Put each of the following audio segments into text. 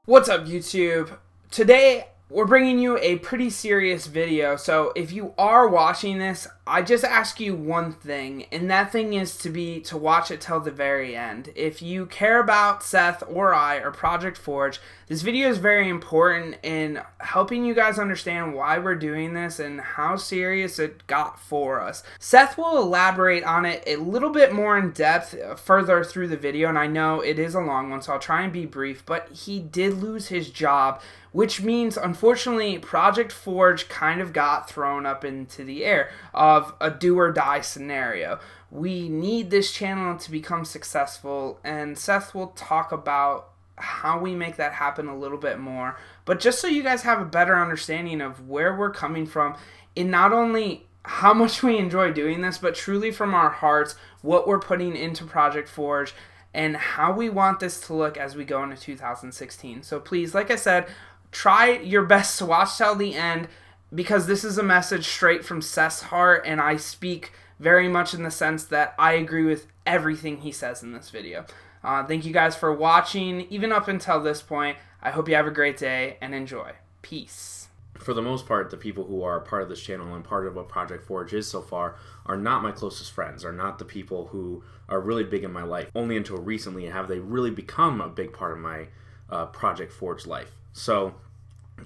What's up, YouTube? Today, we're bringing you a pretty serious video, so if you are watching this, I just ask you one thing, and that thing is to watch it till the very end. If you care about Seth or I or Project Forge, this video is very important in helping you guys understand why we're doing this and how serious it got for us. Seth will elaborate on it a little bit more in depth further through the video, and I know it is a long one, so I'll try and be brief, but he did lose his job, which means, unfortunately, Project Forge kind of got thrown up into the air of a do or die scenario. We need this channel to become successful, and Seth will talk about how we make that happen a little bit more. But just so you guys have a better understanding of where we're coming from, in not only how much we enjoy doing this, but truly from our hearts, what we're putting into Project Forge, and how we want this to look as we go into 2016. So please, like I said, try your best to watch till the end, because this is a message straight from Seth's heart, and I speak very much in the sense that I agree with everything he says in this video. Thank you guys for watching, even up until this point. I hope you have a great day and enjoy. Peace. For the most part, the people who are part of this channel and part of what Project Forge is so far are not my closest friends, are not the people who are really big in my life. Only until recently have they really become a big part of my Project Forge life. So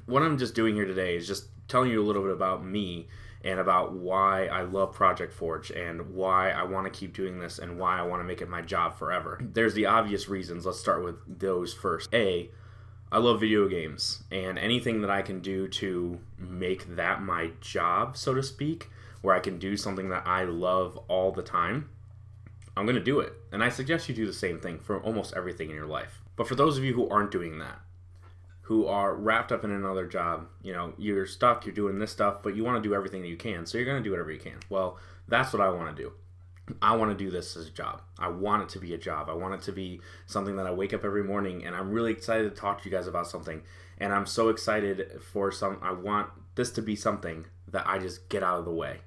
what I'm just doing here today is just telling you a little bit about me and about why I love Project Forge and why I want to keep doing this and why I want to make it my job forever. There's the obvious reasons. Let's start with those first. A, I love video games, and anything that I can do to make that my job, so to speak, where I can do something that I love all the time, I'm going to do it. And I suggest you do the same thing for almost everything in your life. But for those of you who aren't doing that, who are wrapped up in another job, you're stuck, you're doing this stuff, but you want to do everything that you can, so you're going to do whatever you can. Well, that's what I want to do. I want to do this as a job. I want it to be a job. I want it to be something that I wake up every morning, and I'm really excited to talk to you guys about something. And I'm so excited for I want this to be something that I just get out of the way,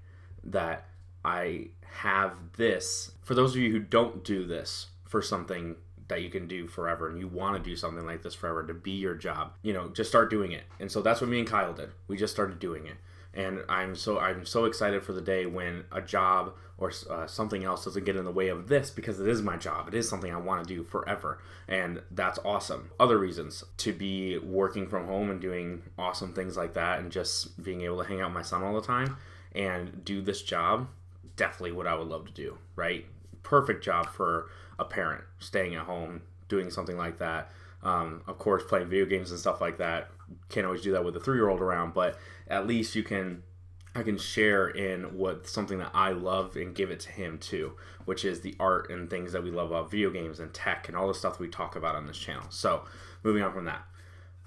that I have this. For those of you who don't do this for something that you can do forever, and you want to do something like this forever to be your job, just start doing it. And so that's what me and Kyle did. We just started doing it, and I'm so excited for the day when a job or something else doesn't get in the way of this, because it is my job. It is something I want to do forever, and that's awesome. Other reasons to be working from home and doing awesome things like that, and just being able to hang out with my son all the time and do this job, definitely what I would love to do, right? Perfect job for a parent, staying at home, doing something like that. Of course, playing video games and stuff like that. Can't always do that with a 3-year-old around, but at least I can share in something that I love and give it to him too, which is the art and things that we love about video games and tech and all the stuff we talk about on this channel. So moving on from that.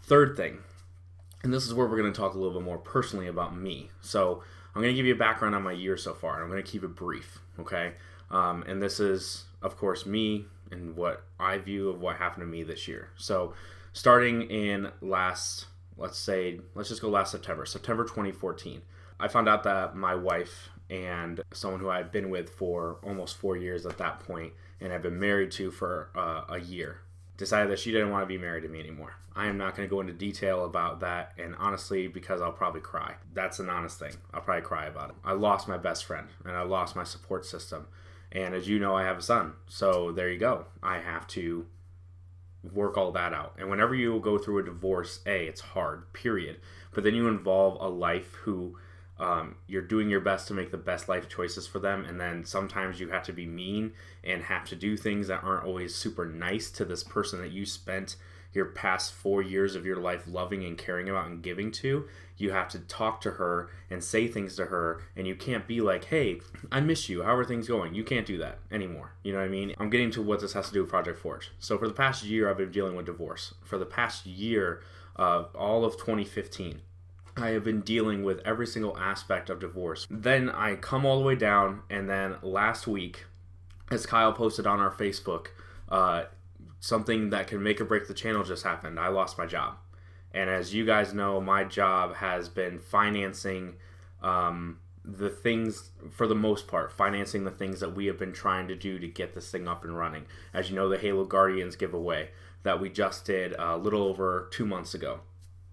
Third thing, and this is where we're going to talk a little bit more personally about me. So I'm going to give you a background on my year so far, and I'm going to keep it brief, okay? And this is, of course, me and what I view of what happened to me this year. So starting in let's just go last September 2014, I found out that my wife and someone who I'd been with for almost 4 years at that point, and I've been married to for a year, decided that she didn't want to be married to me anymore. I am not going to go into detail about that, and honestly, because I'll probably cry. That's an honest thing. I'll probably cry about it. I lost my best friend, and I lost my support system. And as you know, I have a son. So there you go. I have to work all that out. And whenever you go through a divorce, it's hard, period. But then you involve a life who you're doing your best to make the best life choices for them. And then sometimes you have to be mean and have to do things that aren't always super nice to this person that you spent your past 4 years of your life loving and caring about and giving to. You have to talk to her and say things to her, and you can't be like, hey, I miss you, how are things going? You can't do that anymore. You know what I mean? I'm getting to what this has to do with Project Forge. So for the past year, I've been dealing with divorce. For the past year, all of 2015, I have been dealing with every single aspect of divorce. Then I come all the way down, and then last week, as Kyle posted on our Facebook, something that can make or break the channel just happened. I lost my job. And as you guys know, my job has been financing the things, for the most part, financing the things that we have been trying to do to get this thing up and running. As you know, the Halo Guardians giveaway that we just did a little over 2 months ago,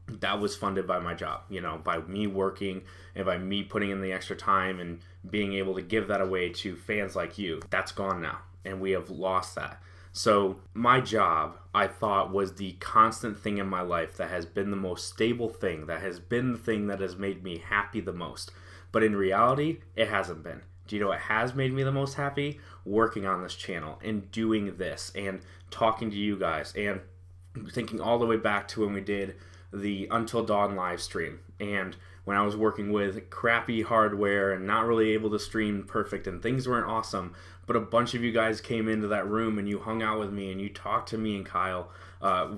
that was funded by my job, by me working and by me putting in the extra time and being able to give that away to fans like you. That's gone now, and we have lost that. So my job, I thought, was the constant thing in my life that has been the most stable thing, that has been the thing that has made me happy the most. But in reality, it hasn't been. Do you know what has made me the most happy? Working on this channel and doing this and talking to you guys and thinking all the way back to when we did the Until Dawn live stream, and when I was working with crappy hardware and not really able to stream perfect and things weren't awesome, but a bunch of you guys came into that room and you hung out with me and you talked to me and Kyle,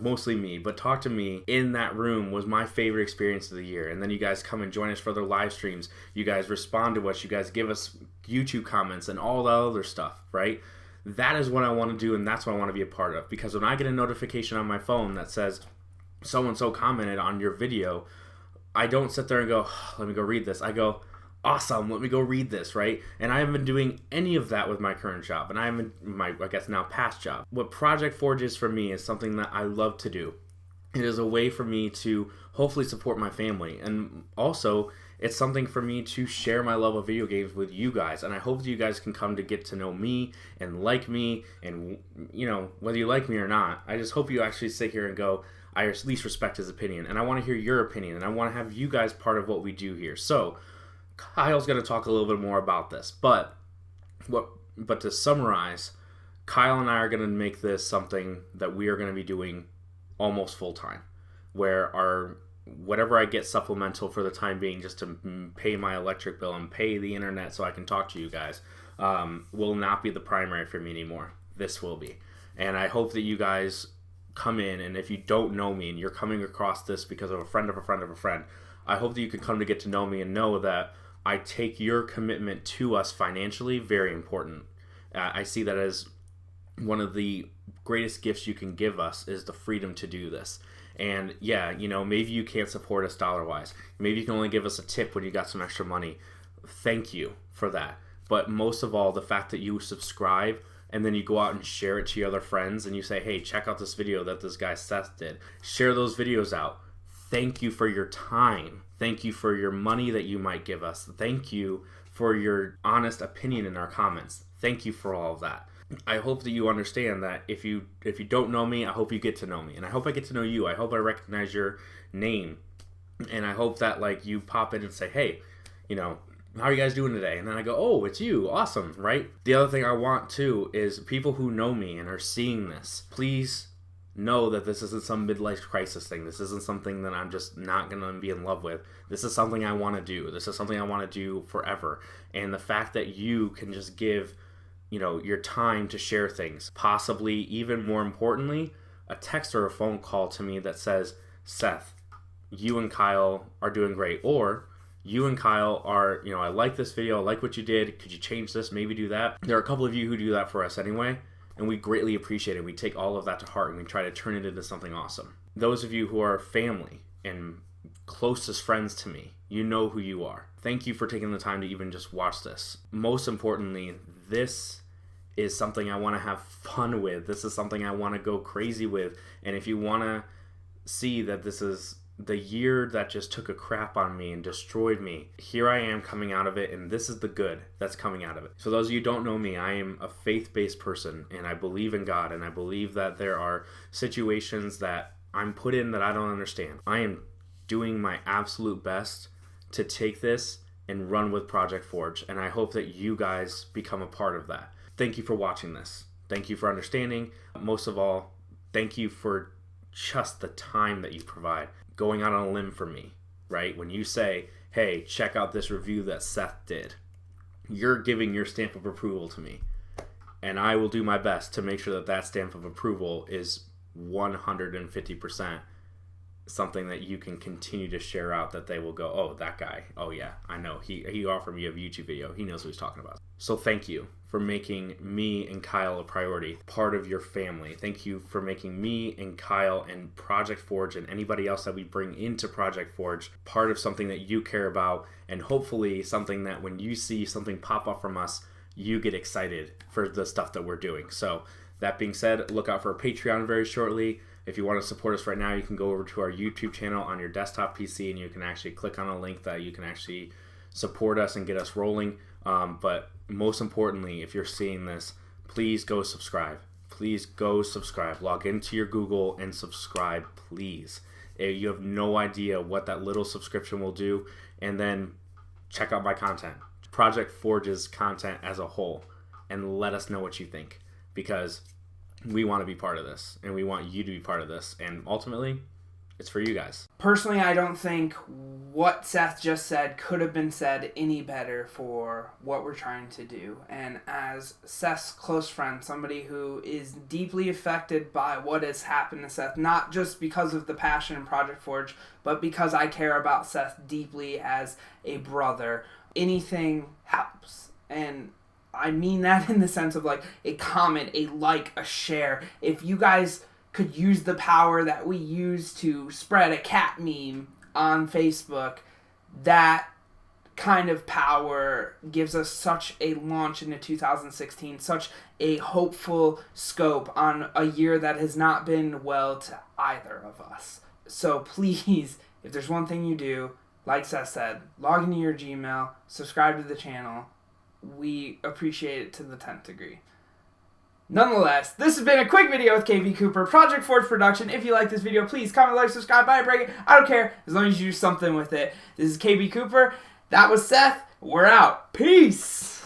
mostly me, but talk to me in that room was my favorite experience of the year. And then you guys come and join us for other live streams, you guys respond to us, you guys give us YouTube comments and all that other stuff, right? That is what I want to do, and that's what I want to be a part of. Because when I get a notification on my phone that says so-and-so commented on your video, I don't sit there and go, let me go read this. I go, awesome, let me go read this, right? And I haven't been doing any of that with my current job, and I haven't, my, I guess now, past job. What Project Forge is for me is something that I love to do. It is a way for me to hopefully support my family, and also it's something for me to share my love of video games with you guys. And I hope that you guys can come to get to know me and like me, and whether you like me or not, I just hope you actually sit here and go, I at least respect his opinion, and I want to hear your opinion, and I want to have you guys part of what we do here. So Kyle's going to talk a little bit more about this, but to summarize, Kyle and I are going to make this something that we are going to be doing almost full time, where whatever I get supplemental for the time being, just to pay my electric bill and pay the internet so I can talk to you guys, will not be the primary for me anymore. This will be, and I hope that you guys come in, and if you don't know me and you're coming across this because of a friend of a friend of a friend, I hope that you can come to get to know me and know that I take your commitment to us financially very important. I see that as one of the greatest gifts you can give us is the freedom to do this. And yeah, maybe you can't support us dollar-wise. Maybe you can only give us a tip when you got some extra money. Thank you for that. But most of all, the fact that you subscribe and then you go out and share it to your other friends and you say, hey, check out this video that this guy Seth did. Share those videos out. Thank you for your time. Thank you for your money that you might give us. Thank you for your honest opinion in our comments. Thank you for all of that. I hope that you understand that if you don't know me, I hope you get to know me. And I hope I get to know you. I hope I recognize your name. And I hope that you pop in and say, hey, how are you guys doing today? And then I go, oh, it's you. Awesome, right? The other thing I want too is people who know me and are seeing this, please know that this isn't some midlife crisis thing. This isn't something that I'm just not going to be in love with. This is something I want to do. This is something I want to do forever. And the fact that you can just give, your time to share things, possibly even more importantly, a text or a phone call to me that says, Seth, you and Kyle are doing great. Or you and Kyle are, I like this video. I like what you did. Could you change this? Maybe do that. There are a couple of you who do that for us anyway. And we greatly appreciate it. We take all of that to heart and we try to turn it into something awesome. Those of you who are family and closest friends to me, you know who you are. Thank you for taking the time to even just watch this. Most importantly, this is something I want to have fun with. This is something I want to go crazy with. And if you want to see that this is the year that just took a crap on me and destroyed me, here I am coming out of it, and this is the good that's coming out of it. So those of you who don't know me, I am a faith-based person, and I believe in God, and I believe that there are situations that I'm put in that I don't understand. I am doing my absolute best to take this and run with Project Forge, and I hope that you guys become a part of that. Thank you for watching this. Thank you for understanding. Most of all, thank you for just the time that you provide. Going out on a limb for me, right? When you say, hey, check out this review that Seth did, you're giving your stamp of approval to me. And I will do my best to make sure that that stamp of approval is 150% something that you can continue to share out, that they will go, oh, that guy, oh yeah, I know, he offered me a YouTube video, he knows what he's talking about. So thank you for making me and Kyle a priority, part of your family. Thank you for making me and Kyle and Project Forge and anybody else that we bring into Project Forge part of something that you care about, and hopefully something that when you see something pop up from us, you get excited for the stuff that we're doing. So that being said, look out for a Patreon very shortly. If you want to support us right now, you can go over to our YouTube channel on your desktop PC, and you can actually click on a link that you can actually support us and get us rolling. But most importantly, if you're seeing this, please go subscribe. Please go subscribe. Log into your Google and subscribe, please. You have no idea what that little subscription will do. And then check out my content, Project Forge's content as a whole, and let us know what you think, because we want to be part of this, and we want you to be part of this, and ultimately, it's for you guys. Personally, I don't think what Seth just said could have been said any better for what we're trying to do. And as Seth's close friend, somebody who is deeply affected by what has happened to Seth, not just because of the passion in Project Forge, but because I care about Seth deeply as a brother, anything helps. And I mean that in the sense of like a comment, a like, a share. If you guys could use the power that we use to spread a cat meme on Facebook, that kind of power gives us such a launch into 2016, such a hopeful scope on a year that has not been well to either of us. So please, if there's one thing you do, like Seth said, log into your Gmail, subscribe to the channel. We appreciate it to the 10th degree. Nonetheless, this has been a quick video with KB Cooper, Project Forge production. If you like this video, please comment, like, subscribe, buy a break it. I don't care, as long as you do something with it. This is KB Cooper. That was Seth. We're out. Peace.